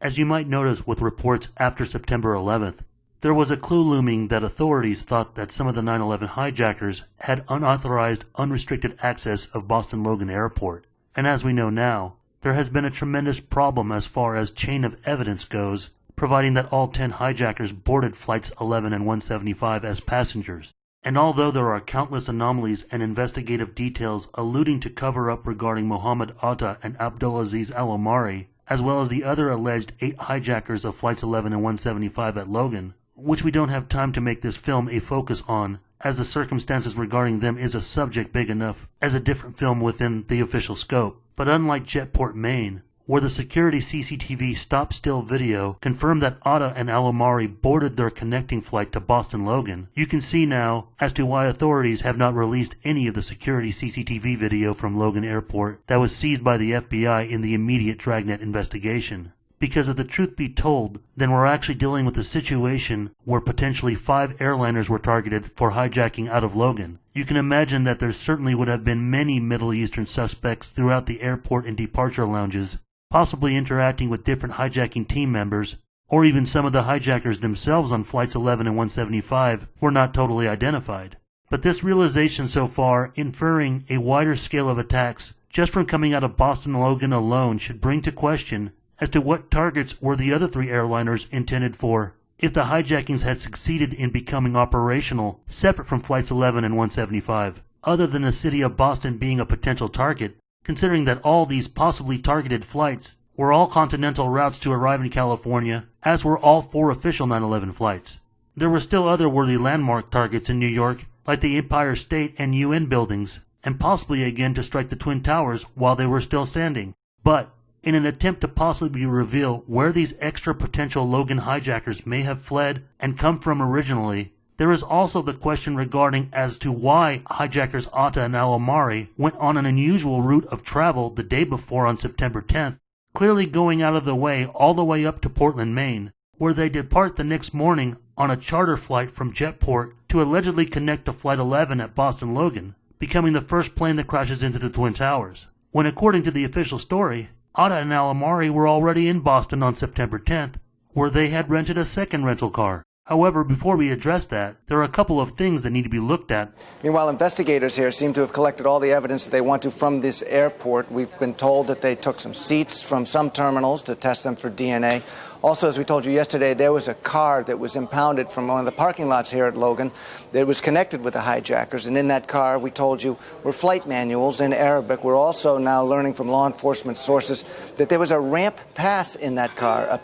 As you might notice with reports after September 11th, there was a clue looming that authorities thought that some of the 9/11 hijackers had unauthorized, unrestricted access of Boston Logan Airport. And as we know now, there has been a tremendous problem as far as chain of evidence goes, providing that all 10 hijackers boarded Flights 11 and 175 as passengers. And although there are countless anomalies and investigative details alluding to cover-up regarding Mohammed Atta and Abdulaziz Al-Omari, as well as the other alleged 8 hijackers of Flights 11 and 175 at Logan, which we don't have time to make this film a focus on, as the circumstances regarding them is a subject big enough as a different film within the official scope. But unlike Jetport, Maine, where the security CCTV stop-still video confirmed that Atta and Al-Omari boarded their connecting flight to Boston Logan, you can see now as to why authorities have not released any of the security CCTV video from Logan Airport that was seized by the FBI in the immediate Dragnet investigation. Because if the truth be told, then we're actually dealing with a situation where potentially 5 airliners were targeted for hijacking out of Logan. You can imagine that there certainly would have been many Middle Eastern suspects throughout the airport and departure lounges, possibly interacting with different hijacking team members, or even some of the hijackers themselves on Flights 11 and 175 were not totally identified. But this realization so far, inferring a wider scale of attacks just from coming out of Boston Logan alone, should bring to question as to what targets were the other 3 airliners intended for if the hijackings had succeeded in becoming operational separate from Flights 11 and 175, other than the city of Boston being a potential target, considering that all these possibly targeted flights were all continental routes to arrive in California, as were all 4 official 9/11 flights. There were still other worthy landmark targets in New York, like the Empire State and UN buildings, and possibly again to strike the Twin Towers while they were still standing. But in an attempt to possibly reveal where these extra potential Logan hijackers may have fled and come from originally, there is also the question regarding as to why hijackers Atta and Al-Omari went on an unusual route of travel the day before on September 10th, clearly going out of the way all the way up to Portland, Maine, where they depart the next morning on a charter flight from Jetport to allegedly connect to Flight 11 at Boston Logan, becoming the first plane that crashes into the Twin Towers. When according to the official story, Atta and Al-Omari were already in Boston on September 10th, where they had rented a second rental car. However, before we address that, there are a couple of things that need to be looked at. Meanwhile, investigators here seem to have collected all the evidence that they want to from this airport. We've been told that they took some seats from some terminals to test them for DNA. Also, as we told you yesterday, there was a car that was impounded from one of the parking lots here at Logan that was connected with the hijackers. And in that car, we told you, were flight manuals in Arabic. We're also now learning from law enforcement sources that there was a ramp pass in that car,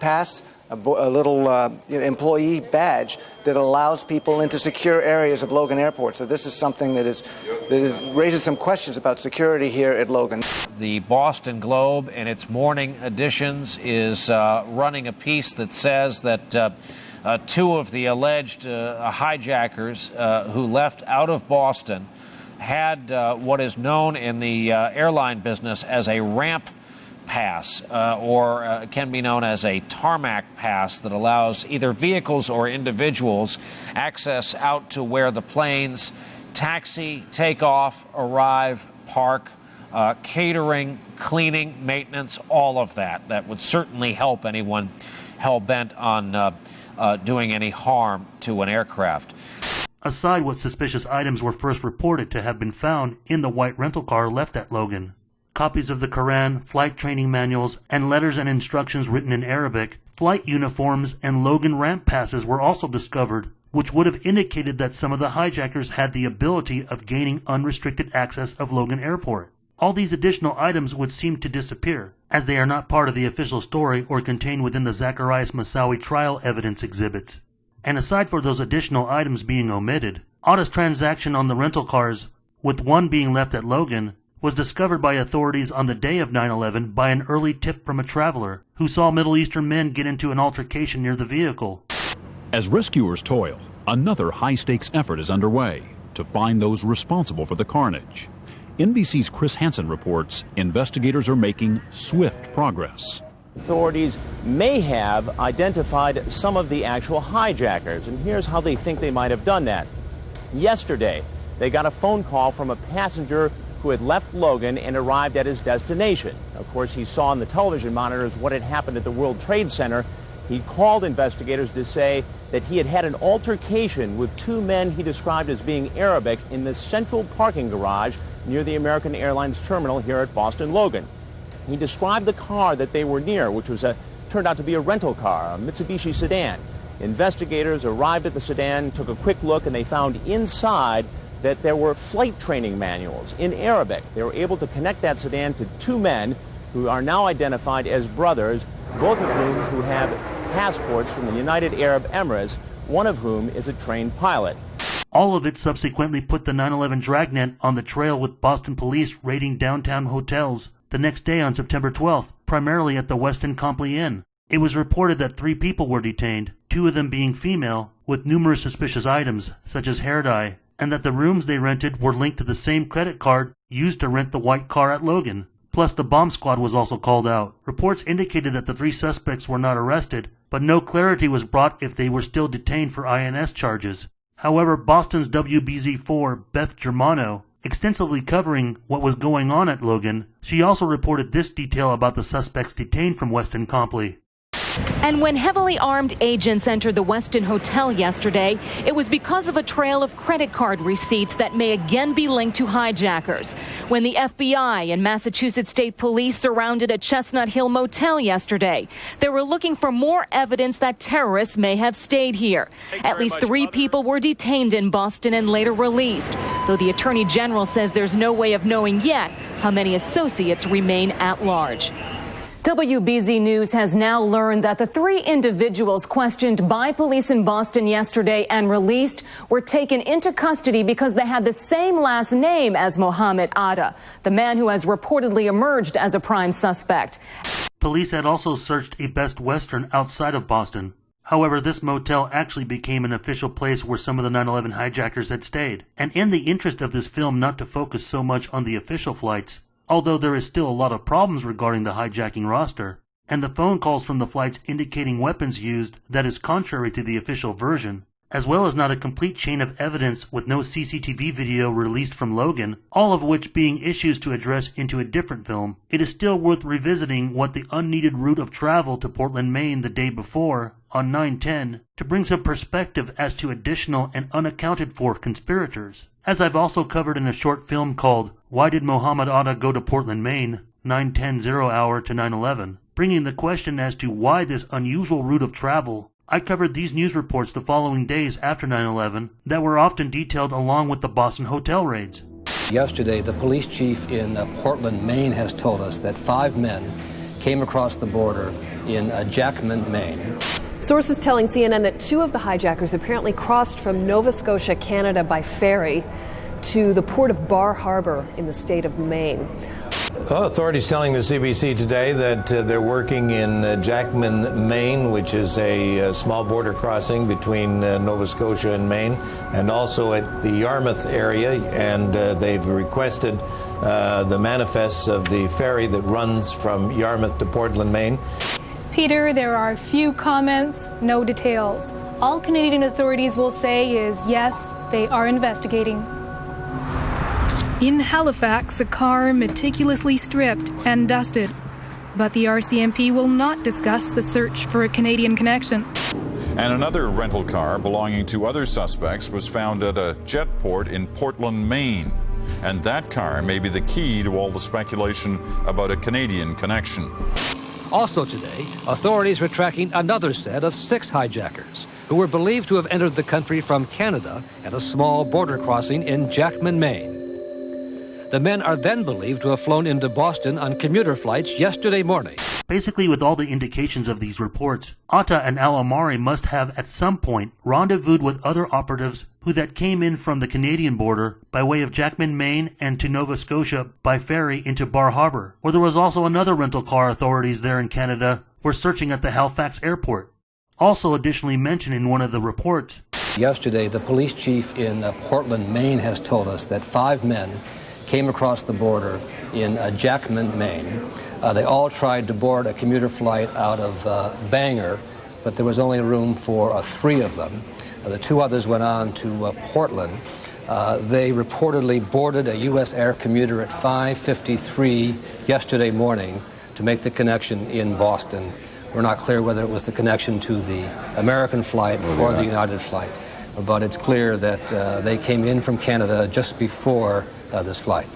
a little employee badge that allows people into secure areas of Logan Airport. So this is something that raises some questions about security here at Logan. The Boston Globe, in its morning editions, is running a piece that says that 2 of the alleged hijackers who left out of Boston had what is known in the airline business as a ramp pass, or can be known as a tarmac pass, that allows either vehicles or individuals access out to where the planes taxi, take off, arrive, park, catering, cleaning, maintenance, all of that. That would certainly help anyone hell-bent on doing any harm to an aircraft. Aside what suspicious items were first reported to have been found in the white rental car left at Logan, copies of the Quran, flight training manuals, and letters and instructions written in Arabic, flight uniforms, and Logan ramp passes were also discovered, which would have indicated that some of the hijackers had the ability of gaining unrestricted access of Logan Airport. All these additional items would seem to disappear, as they are not part of the official story or contained within the Zacharias Moussaoui trial evidence exhibits. And aside for those additional items being omitted, Atta's transaction on the rental cars, with one being left at Logan, was discovered by authorities on the day of 9/11 by an early tip from a traveler who saw Middle Eastern men get into an altercation near the vehicle. As rescuers toil, another high-stakes effort is underway to find those responsible for the carnage. NBC's Chris Hansen reports investigators are making swift progress. Authorities may have identified some of the actual hijackers, and here's how they think they might have done that. Yesterday, they got a phone call from a passenger who who had left Logan and arrived at his destination. Of course, he saw on the television monitors what had happened at the World Trade Center. He called investigators to say that he had had an altercation with two men he described as being Arabic in the central parking garage near the American Airlines terminal here at Boston Logan. He described the car that they were near, which was turned out to be a rental car, a Mitsubishi sedan. Investigators arrived at the sedan, took a quick look, and they found inside that there were flight training manuals in Arabic. They were able to connect that sedan to two men who are now identified as brothers, both of whom who have passports from the United Arab Emirates, one of whom is a trained pilot. All of it subsequently put the 9/11 dragnet on the trail, with Boston police raiding downtown hotels the next day on September 12th, primarily at the Westin Comply Inn. It was reported that 3 people were detained, 2 of them being female, with numerous suspicious items, such as hair dye, and that the rooms they rented were linked to the same credit card used to rent the white car at Logan. Plus, the bomb squad was also called out. Reports indicated that the 3 suspects were not arrested, but no clarity was brought if they were still detained for INS charges. However, Boston's WBZ4 Beth Germano, extensively covering what was going on at Logan, she also reported this detail about the suspects detained from Westin Comply. And when heavily armed agents entered the Westin Hotel yesterday, it was because of a trail of credit card receipts that may again be linked to hijackers. When the FBI and Massachusetts State Police surrounded a Chestnut Hill motel yesterday, they were looking for more evidence that terrorists may have stayed here. At least 3 people were detained in Boston and later released, though the Attorney General says there's no way of knowing yet how many associates remain at large. WBZ News has now learned that the 3 individuals questioned by police in Boston yesterday and released were taken into custody because they had the same last name as Mohammed Atta, the man who has reportedly emerged as a prime suspect. Police had also searched a Best Western outside of Boston. However, this motel actually became an official place where some of the 9/11 hijackers had stayed. And in the interest of this film not to focus so much on the official flights, although there is still a lot of problems regarding the hijacking roster, and the phone calls from the flights indicating weapons used that is contrary to the official version, as well as not a complete chain of evidence with no CCTV video released from Logan, all of which being issues to address into a different film, it is still worth revisiting what the unneeded route of travel to Portland, Maine the day before, on 9/10, to bring some perspective as to additional and unaccounted for conspirators. As I've also covered in a short film called Why Did Mohammed Atta Go to Portland, Maine? 9/10 0 hour to 9/11, bringing the question as to why this unusual route of travel. I covered these news reports the following days after 9/11 that were often detailed along with the Boston hotel raids. Yesterday, the police chief in Portland, Maine has told us that 5 men came across the border in Jackman, Maine. Sources telling CNN that 2 of the hijackers apparently crossed from Nova Scotia, Canada by ferry to the port of Bar Harbor in the state of Maine. Authorities telling the CBC today that they're working in Jackman, Maine, which is a small border crossing between Nova Scotia and Maine, and also at the Yarmouth area, and they've requested the manifests of the ferry that runs from Yarmouth to Portland, Maine. Peter, there are few comments, no details. All Canadian authorities will say is yes, they are investigating. In Halifax, a car meticulously stripped and dusted. But the RCMP will not discuss the search for a Canadian connection. And another rental car belonging to other suspects was found at a jet port in Portland, Maine. And that car may be the key to all the speculation about a Canadian connection. Also today, authorities were tracking another set of 6 hijackers who were believed to have entered the country from Canada at a small border crossing in Jackman, Maine. The men are then believed to have flown into Boston on commuter flights yesterday morning. Basically, with all the indications of these reports, Atta and Al-Amari must have at some point rendezvoused with other operatives who that came in from the Canadian border by way of Jackman, Maine, and to Nova Scotia by ferry into Bar Harbor, where there was also another rental car authorities there in Canada were searching at the Halifax airport. Also additionally mentioned in one of the reports, yesterday, the police chief in Portland, Maine has told us that 5 men came across the border in Jackman, Maine. They all tried to board a commuter flight out of Bangor, but there was only room for 3 of them. The 2 others went on to Portland. They reportedly boarded a U.S. air commuter at 5:53 yesterday morning to make the connection in Boston. We're not clear whether it was the connection to the American flight or the United flight, but it's clear that they came in from Canada just before this flight.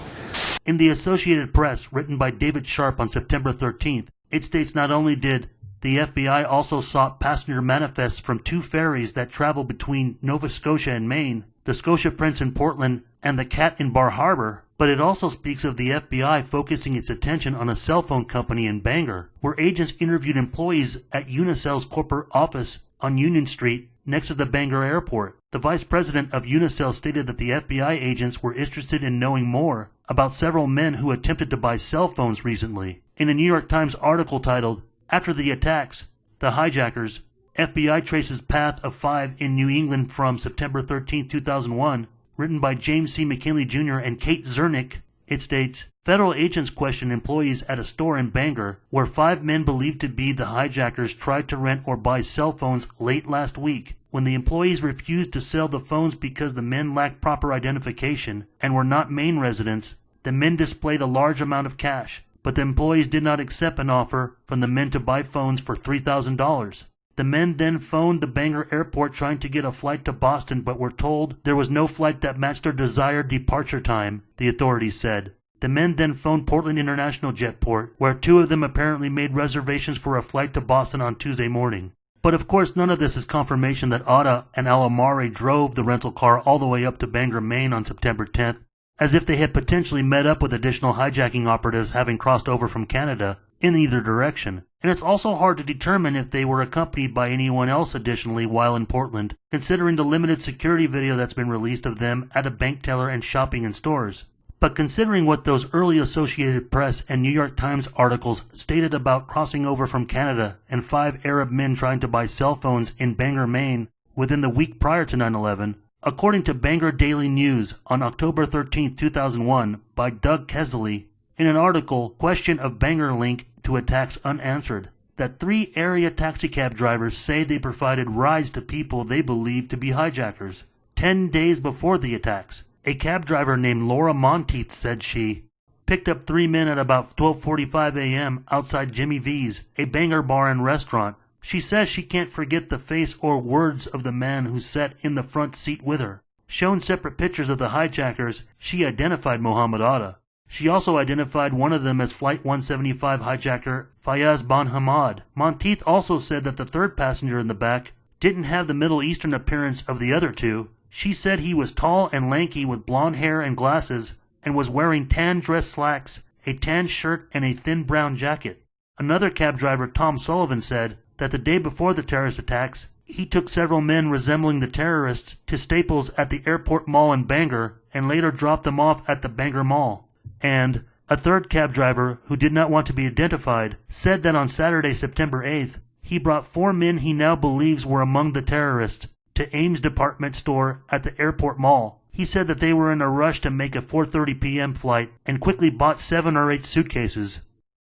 In the Associated Press, written by David Sharp on September 13th, it states not only did the FBI also sought passenger manifests from two ferries that travel between Nova Scotia and Maine, the Scotia Prince in Portland and the Cat in Bar Harbor, but it also speaks of the FBI focusing its attention on a cell phone company in Bangor, where agents interviewed employees at Unicel's corporate office on Union Street next to the Bangor airport. The vice president of Unicel stated that the FBI agents were interested in knowing more about several men who attempted to buy cell phones recently. In a New York Times article titled, "After the Attacks, the Hijackers, FBI Traces Path of 5 in New England from September 13, 2001, written by James C. McKinley Jr. and Kate Zernick, it states, federal agents questioned employees at a store in Bangor where 5 men believed to be the hijackers tried to rent or buy cell phones late last week. When the employees refused to sell the phones because the men lacked proper identification and were not Maine residents, the men displayed a large amount of cash, but the employees did not accept an offer from the men to buy phones for $3,000. The men then phoned the Bangor airport trying to get a flight to Boston but were told there was no flight that matched their desired departure time, the authorities said. The men then phoned Portland International Jetport, where 2 of them apparently made reservations for a flight to Boston on Tuesday morning. But of course none of this is confirmation that Atta and Alamari drove the rental car all the way up to Bangor, Maine on September 10th, as if they had potentially met up with additional hijacking operatives having crossed over from Canada in either direction. And it's also hard to determine if they were accompanied by anyone else additionally while in Portland, considering the limited security video that's been released of them at a bank teller and shopping in stores. But considering what those early Associated Press and New York Times articles stated about crossing over from Canada and 5 Arab men trying to buy cell phones in Bangor, Maine within the week prior to 9/11, according to Bangor Daily News on October 13, 2001 by Doug Kesley, in an article, Question of Bangor Link to Attacks Unanswered, that 3 area taxicab drivers say they provided rides to people they believe to be hijackers 10 days before the attacks. A cab driver named Laura Monteith said she picked up 3 men at about 12:45 a.m. outside Jimmy V's, a Bangor bar and restaurant. She says she can't forget the face or words of the man who sat in the front seat with her. Shown separate pictures of the hijackers, she identified Mohammed Atta. She also identified one of them as Flight 175 hijacker Fayaz Ban Hamad. Monteith also said that the third passenger in the back didn't have the Middle Eastern appearance of the other 2. She said he was tall and lanky with blonde hair and glasses and was wearing tan dress slacks, a tan shirt, and a thin brown jacket. Another cab driver, Tom Sullivan, said that the day before the terrorist attacks, he took several men resembling the terrorists to Staples at the airport mall in Bangor and later dropped them off at the Bangor Mall. And a third cab driver, who did not want to be identified, said that on Saturday, September 8th, he brought 4 men he now believes were among the terrorists to Ames department store at the airport mall. He said that they were in a rush to make a 4:30 p.m. flight and quickly bought 7 or 8 suitcases.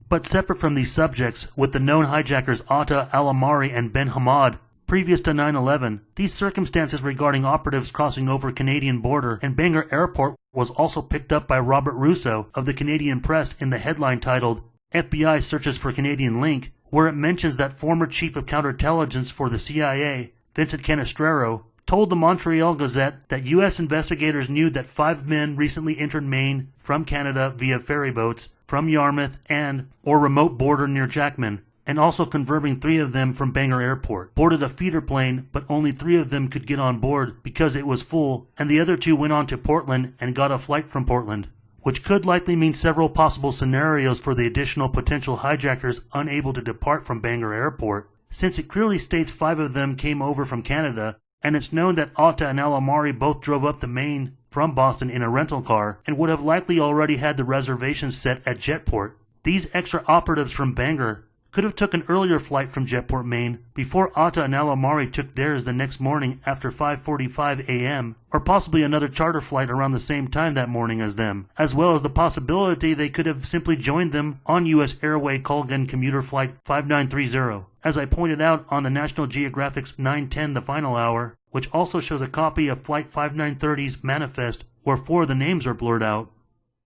But separate from these subjects, with the known hijackers Atta, Alamari, and Ben Hamad, previous to 9/11, these circumstances regarding operatives crossing over Canadian border and Bangor Airport was also picked up by Robert Russo of the Canadian Press in the headline titled FBI Searches for Canadian Link, where it mentions that former chief of counterintelligence for the CIA, Vincent Canestraro, told the Montreal Gazette that U.S. investigators knew that 5 men recently entered Maine from Canada via ferry boats from Yarmouth or remote border near Jackman, and also confirming 3 of them from Bangor Airport, boarded a feeder plane, but only 3 of them could get on board because it was full, and the other 2 went on to Portland and got a flight from Portland, which could likely mean several possible scenarios for the additional potential hijackers unable to depart from Bangor Airport, since it clearly states 5 of them came over from Canada, and it's known that Atta and Alamari both drove up to Maine from Boston in a rental car and would have likely already had the reservations set at Jetport. These extra operatives from Bangor could have took an earlier flight from Jetport, Maine, before Atta and Alamari took theirs the next morning after 5:45 a.m., or possibly another charter flight around the same time that morning as them, as well as the possibility they could have simply joined them on U.S. Airway Colgan commuter flight 5930. As I pointed out on the National Geographic's 910 The Final Hour, which also shows a copy of Flight 5930's manifest where 4 of the names are blurred out,